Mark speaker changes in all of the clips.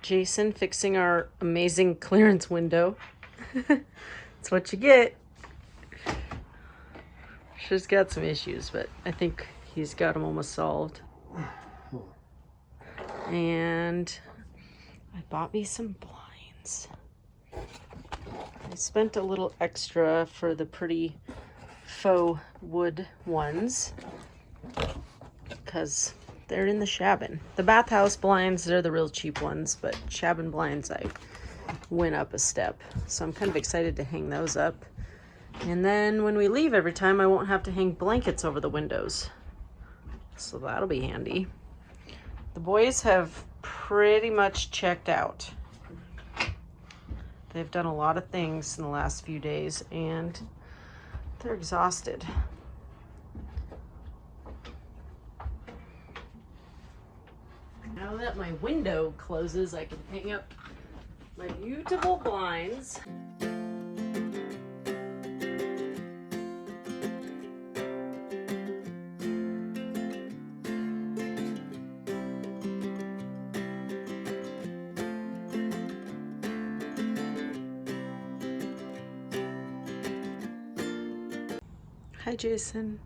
Speaker 1: Jason fixing our amazing clearance window. That's what you get. She's got some issues, but I think he's got them almost solved. And I bought me some blinds. I spent a little extra for the pretty faux wood ones because they're in the Shabin. The bathhouse blinds, they're the real cheap ones, but Shabin blinds, I went up a step. So I'm kind of excited to hang those up. And then when we leave every time, I won't have to hang blankets over the windows. So that'll be handy. The boys have pretty much checked out. They've done a lot of things in the last few days and they're exhausted. Now that my window closes, I can hang up my beautiful blinds. Hi, Jason.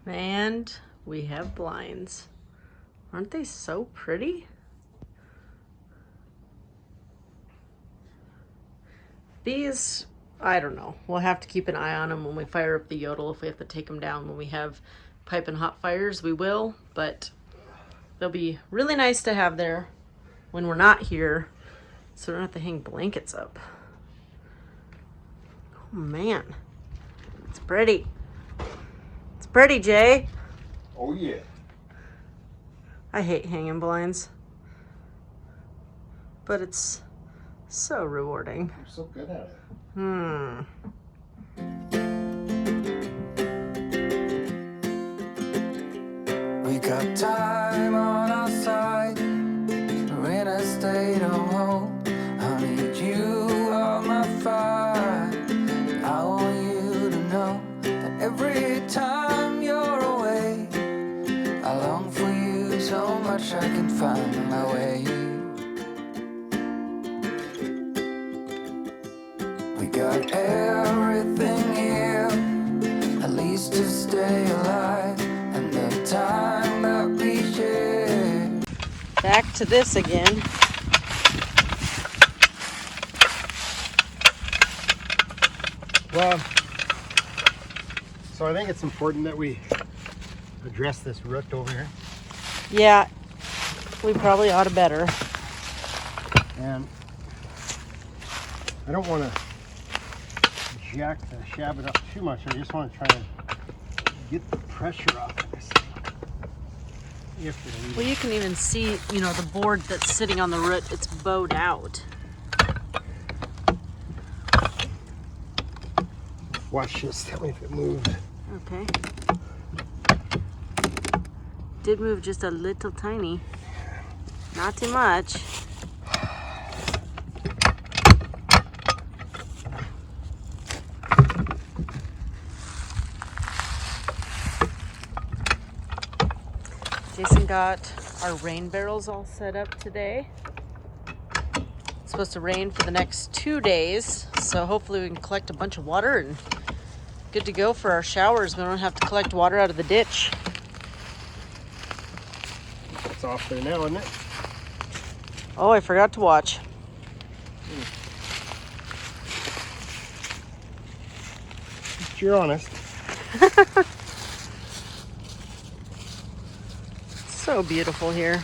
Speaker 1: And we have blinds. Aren't they so pretty? These, I don't know. We'll have to keep an eye on them when we fire up the yodel. If we have to take them down when we have pipe and hot fires, we will. But they'll be really nice to have there when we're not here, so we don't have to hang blankets up. Oh man, it's pretty. It's pretty, Jay.
Speaker 2: Oh yeah.
Speaker 1: I hate hanging blinds, but it's so rewarding.
Speaker 2: You're so good at it.
Speaker 3: We got time on our side. We're in a state of home. I need you on my fire. I want you to know that every time you're away, I long for you so much I can find my way. We got everything here, at least to stay alive, and the time that we share.
Speaker 1: Back to this again.
Speaker 2: Well, so I think it's important that we address this root over here.
Speaker 1: Yeah, we probably ought to better.
Speaker 2: And I don't want to jack the Shabin up too much. I just want to try to get the pressure off of this thing.
Speaker 1: Well, you can even see, you know, the board that's sitting on the root, it's bowed out.
Speaker 2: Watch this, tell me if it moved.
Speaker 1: Okay. Did move just a little tiny. Not too much. Jason got our rain barrels all set up today. It's supposed to rain for the next 2 days, so hopefully we can collect a bunch of water and good to go for our showers. We don't have to collect water out of the ditch.
Speaker 2: It's off there now, isn't it?
Speaker 1: Oh, I forgot to watch.
Speaker 2: If you're honest.
Speaker 1: So beautiful here.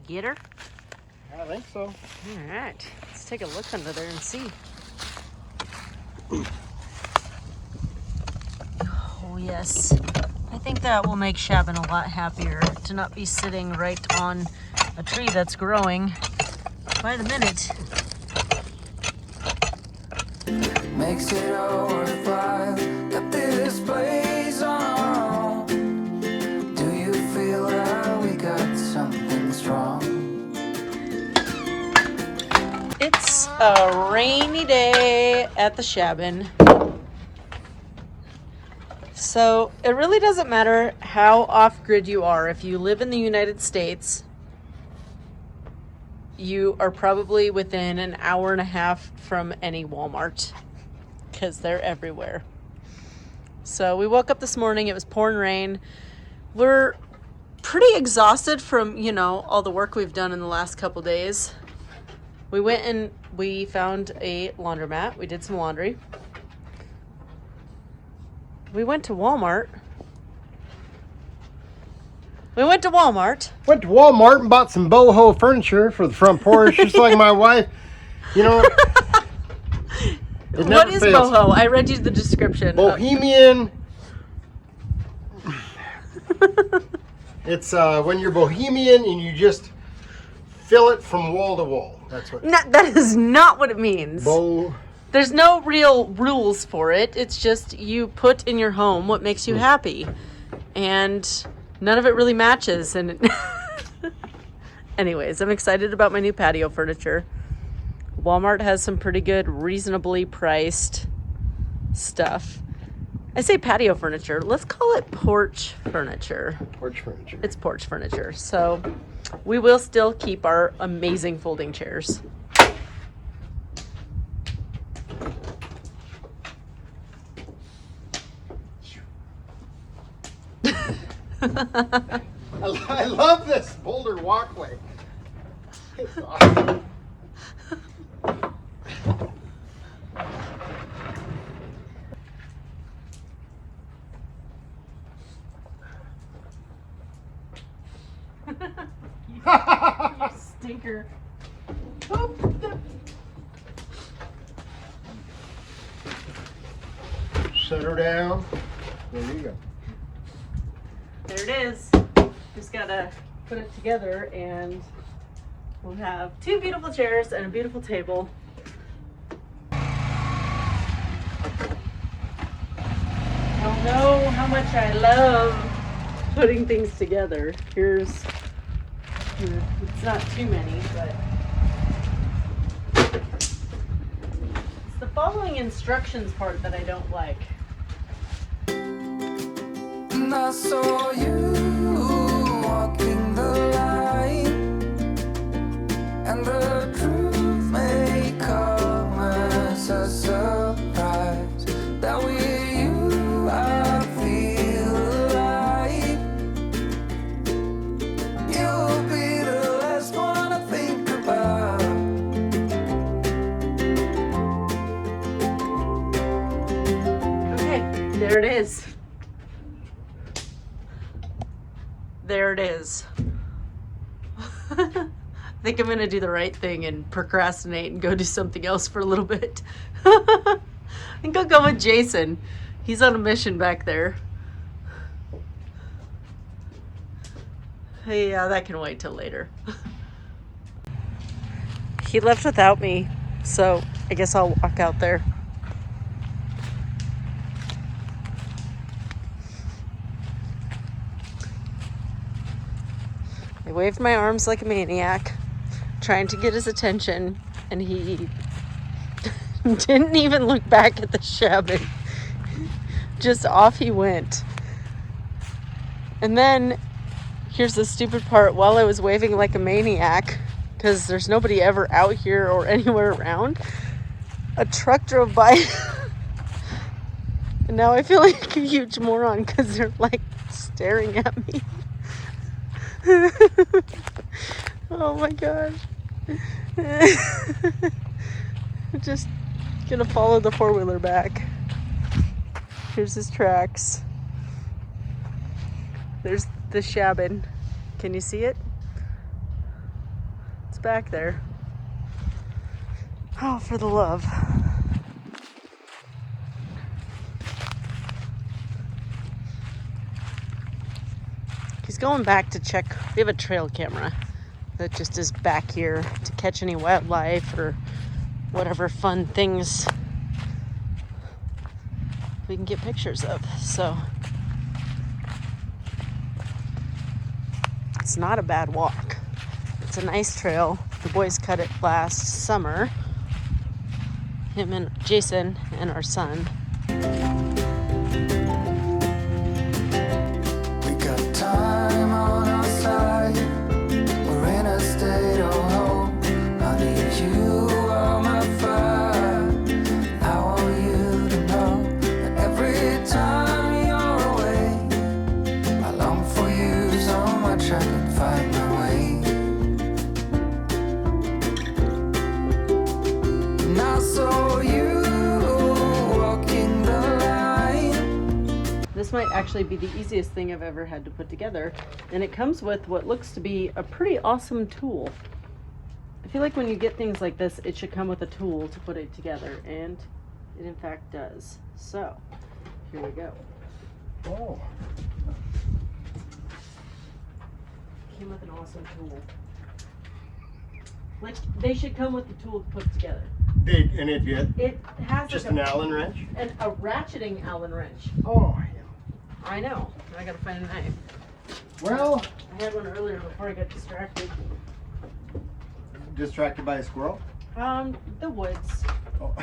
Speaker 1: Get her?
Speaker 2: I think so.
Speaker 1: All right, let's take a look under there and see. yes. I think that will make Shabin a lot happier to not be sitting right on a tree that's growing by the minute.
Speaker 3: Makes it all worthwhile. Got this place on our own. Do you feel that we got something strong?
Speaker 1: It's a rainy day at the Shabin. So it really doesn't matter how off-grid you are. If you live in the United States, you are probably within an hour and a half from any Walmart because they're everywhere. So we woke up this morning, it was pouring rain. We're pretty exhausted from, all the work we've done in the last couple days. We went and we found a laundromat. We did some laundry. We went to Walmart.
Speaker 2: Went to Walmart and bought some boho furniture for the front porch, just like my wife. It
Speaker 1: What is
Speaker 2: fails.
Speaker 1: boho? I read you the description.
Speaker 2: Bohemian. It's when you're bohemian and you just fill it from wall to wall. That's what.
Speaker 1: No, that is not what it means. There's no real rules for it. It's just you put in your home what makes you happy. And none of it really matches. And anyways, I'm excited about my new patio furniture. Walmart has some pretty good, reasonably priced stuff. I say patio furniture. Let's call it porch furniture.
Speaker 2: Porch furniture.
Speaker 1: It's porch furniture. So we will still keep our amazing folding chairs.
Speaker 2: I love this boulder walkway. It's awesome.
Speaker 1: You stinker.
Speaker 2: Set her down. There you go.
Speaker 1: There it is. Just gotta put it together and we'll have two beautiful chairs and a beautiful table. I don't know how much I love putting things together. It's not too many, but it's the following instructions part that I don't like.
Speaker 3: And I saw you walking the line, and the truth may come as a surprise that with you I feel alive. You'll be the last one I think about.
Speaker 1: Okay, there it is. There it is. I think I'm gonna do the right thing and procrastinate and go do something else for a little bit. I think I'll go with Jason. He's on a mission back there. Yeah, that can wait till later. He left without me, so I guess I'll walk out there. I waved my arms like a maniac, trying to get his attention, and he didn't even look back at the Shabin. Just off he went. And then, here's the stupid part, while I was waving like a maniac, because there's nobody ever out here or anywhere around, a truck drove by. And now I feel like a huge moron, because they're like staring at me. Oh my gosh. Just gonna follow the four-wheeler back. Here's his tracks. There's the Shabin. Can you see it? It's back there. Oh, for the love. going back to check. We have a trail camera that just is back here to catch any wildlife or whatever fun things we can get pictures of. So it's not a bad walk. It's a nice trail. The boys cut it last summer. Him and Jason and our son.
Speaker 3: We got time on our side. We're in a state of hope. I need you on my fire. I want you to know that every time you're away, I long for you so much I can find my way. And I saw you walking the line.
Speaker 1: This might actually be the easiest thing I've ever had to put together, and it comes with what looks to be a pretty awesome tool. I feel like when you get things like this, it should come with a tool to put it together, and it in fact does. So, here we go.
Speaker 2: Oh,
Speaker 1: Came with an awesome tool. Like, they should come with the tool to put together.
Speaker 2: and it did.
Speaker 1: It has
Speaker 2: Just
Speaker 1: like
Speaker 2: an Allen wrench.
Speaker 1: a ratcheting Allen wrench.
Speaker 2: Oh, yeah.
Speaker 1: I know. I gotta find a knife.
Speaker 2: Well,
Speaker 1: I had one earlier before I got distracted.
Speaker 2: distracted by a squirrel.
Speaker 1: The woods.
Speaker 2: Oh.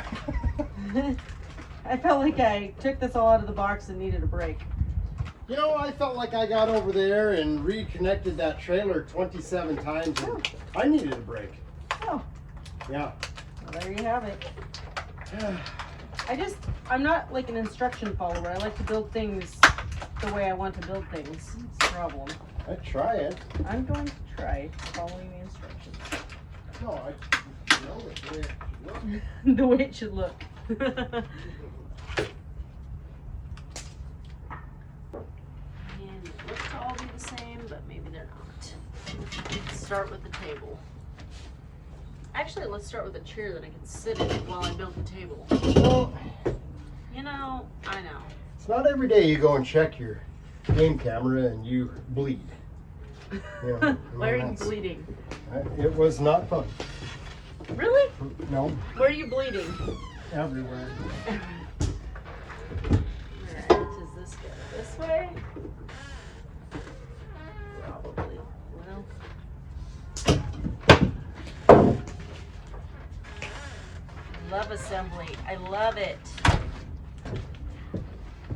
Speaker 1: I felt like I took this all out of the box and needed a break.
Speaker 2: You know, I felt like I got over there and reconnected that trailer 27 times, and I needed a break.
Speaker 1: Oh,
Speaker 2: Yeah.
Speaker 1: well, there you have it. I'm not like an instruction follower. I like to build things the way I want to build things. It's the problem.
Speaker 2: I try it.
Speaker 1: I'm going to try following the instructions.
Speaker 2: No, I know it. Yeah.
Speaker 1: The way it should look. And it looks to all be the same, but maybe they're not. Let's start with the table. Actually, let's start with a chair that I can sit in while I build the table.
Speaker 2: Well,
Speaker 1: You know, I know.
Speaker 2: it's not every day you go and check your game camera and you bleed. You know,
Speaker 1: Why are you
Speaker 2: that's-
Speaker 1: bleeding?
Speaker 2: It was not fun.
Speaker 1: Really?
Speaker 2: No,
Speaker 1: Where are you bleeding?
Speaker 2: everywhere.
Speaker 1: Alright, does this go this way? Probably. Well. Love assembly. I love it.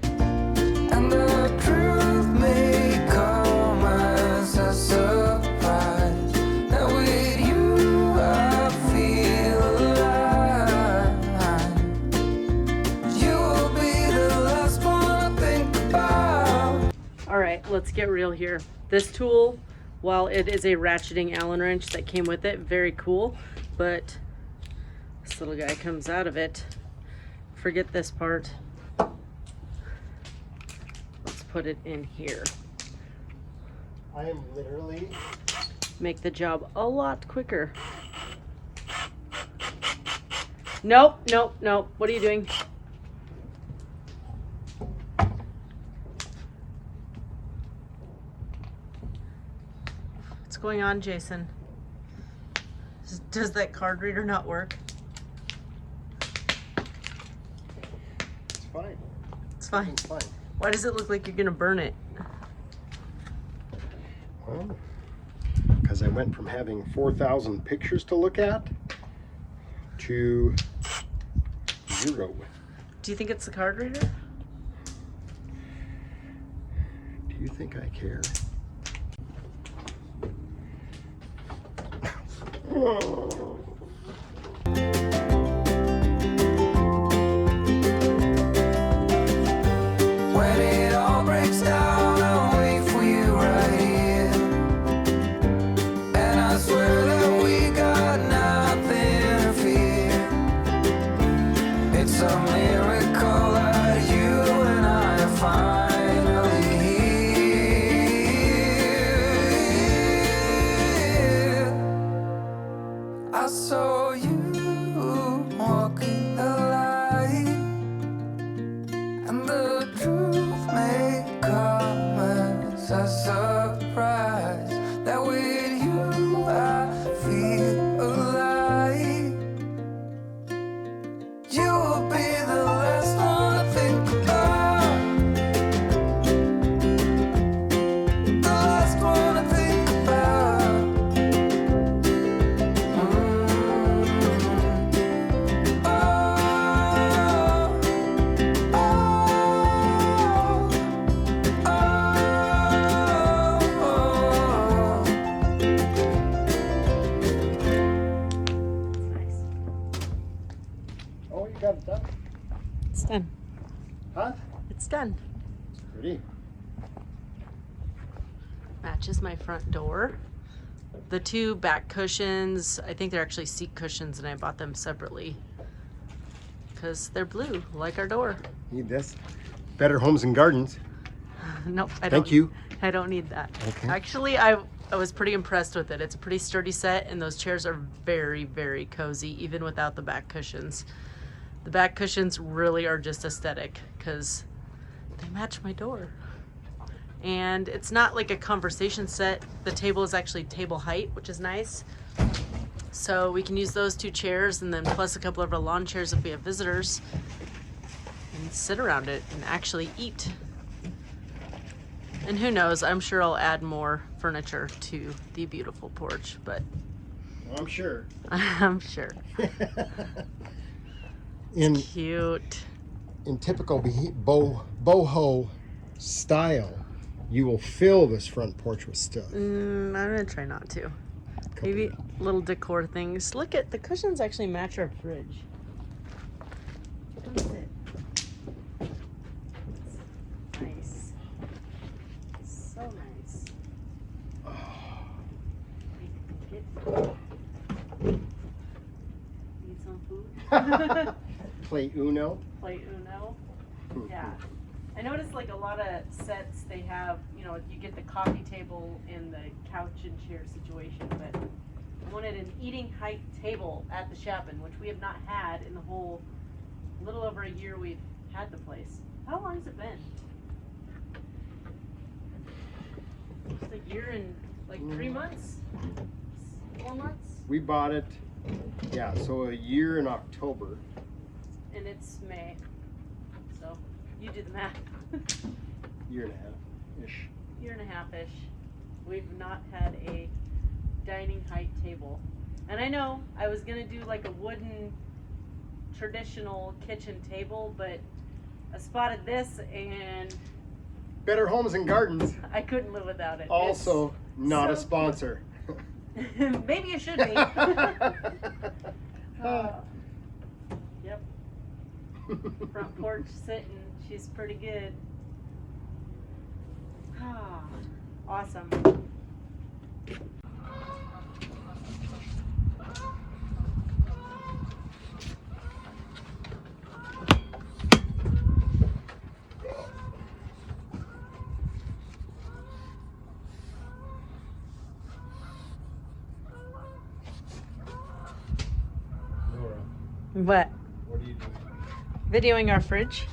Speaker 3: And the truth may come as a surprise that with you I feel alive. You will be the last one I think about.
Speaker 1: Alright, let's get real here. This tool, while it is a ratcheting Allen wrench that came with it, very cool, but this little guy comes out of it. Forget this part. Let's put it in here.
Speaker 2: I am literally.
Speaker 1: Make the job a lot quicker. Nope, nope, nope. What are you doing? What's going on, Jason? Does that card reader not work?
Speaker 2: It's fine.
Speaker 1: It's fine.
Speaker 2: It's fine.
Speaker 1: Why does it look like you're gonna burn it?
Speaker 2: Well, because I went from having 4,000 pictures to look at to 0.
Speaker 1: Do you think it's the card reader?
Speaker 2: Do you think I care?
Speaker 3: When it all breaks down, I'll wait for you right here. And I swear that we got nothing to fear. It's a miracle that you and I are finally here. I saw you walking the line. And the truth may come as a surprise
Speaker 2: have it done?
Speaker 1: It's done.
Speaker 2: Huh?
Speaker 1: It's done.
Speaker 2: It's pretty.
Speaker 1: Matches my front door. The two back cushions, I think they're actually seat cushions, and I bought them separately because they're blue, like our door.
Speaker 2: Need this? Better Homes and Gardens.
Speaker 1: Nope, I don't.
Speaker 2: Thank you.
Speaker 1: I don't need that.
Speaker 2: Okay.
Speaker 1: Actually, I was pretty impressed with it. It's a pretty sturdy set, and those chairs are very, very cozy, even without the back cushions. The back cushions really are just aesthetic because they match my door. And it's not like a conversation set. The table is actually table height, which is nice. So we can use those two chairs and then plus a couple of our lawn chairs if we have visitors and sit around it and actually eat. And who knows, I'm sure I'll add more furniture to the beautiful porch, but
Speaker 2: I'm sure.
Speaker 1: I'm sure.
Speaker 2: In
Speaker 1: Cute.
Speaker 2: typical boho style, you will fill this front porch with stuff.
Speaker 1: I'm gonna try not to. Maybe little decor things. Look at the cushions actually match our fridge. Come sit. Nice. So nice. Need some food?
Speaker 2: Play Uno.
Speaker 1: Play Uno. Yeah. I noticed like a lot of sets they have, you know, you get the coffee table and the couch and chair situation, but I wanted an eating height table at the Shabin, which we have not had in the whole little over a year we've had the place. How long has it been? It's a year and like 3 months? 4 months?
Speaker 2: We bought it, yeah, so a year in October.
Speaker 1: And it's May. So you do the math.
Speaker 2: Year and a half-ish.
Speaker 1: Year and a half-ish. We've not had a dining height table. And I know I was gonna do like a wooden traditional kitchen table, but I spotted this and
Speaker 2: Better Homes and Gardens,
Speaker 1: I couldn't live without it.
Speaker 2: also not a
Speaker 1: so
Speaker 2: sponsor.
Speaker 1: Maybe it should be. Yep. Front porch sitting, she's pretty good. Awesome.
Speaker 2: Laura,
Speaker 1: What?
Speaker 2: what are you doing?
Speaker 1: Videoing our fridge.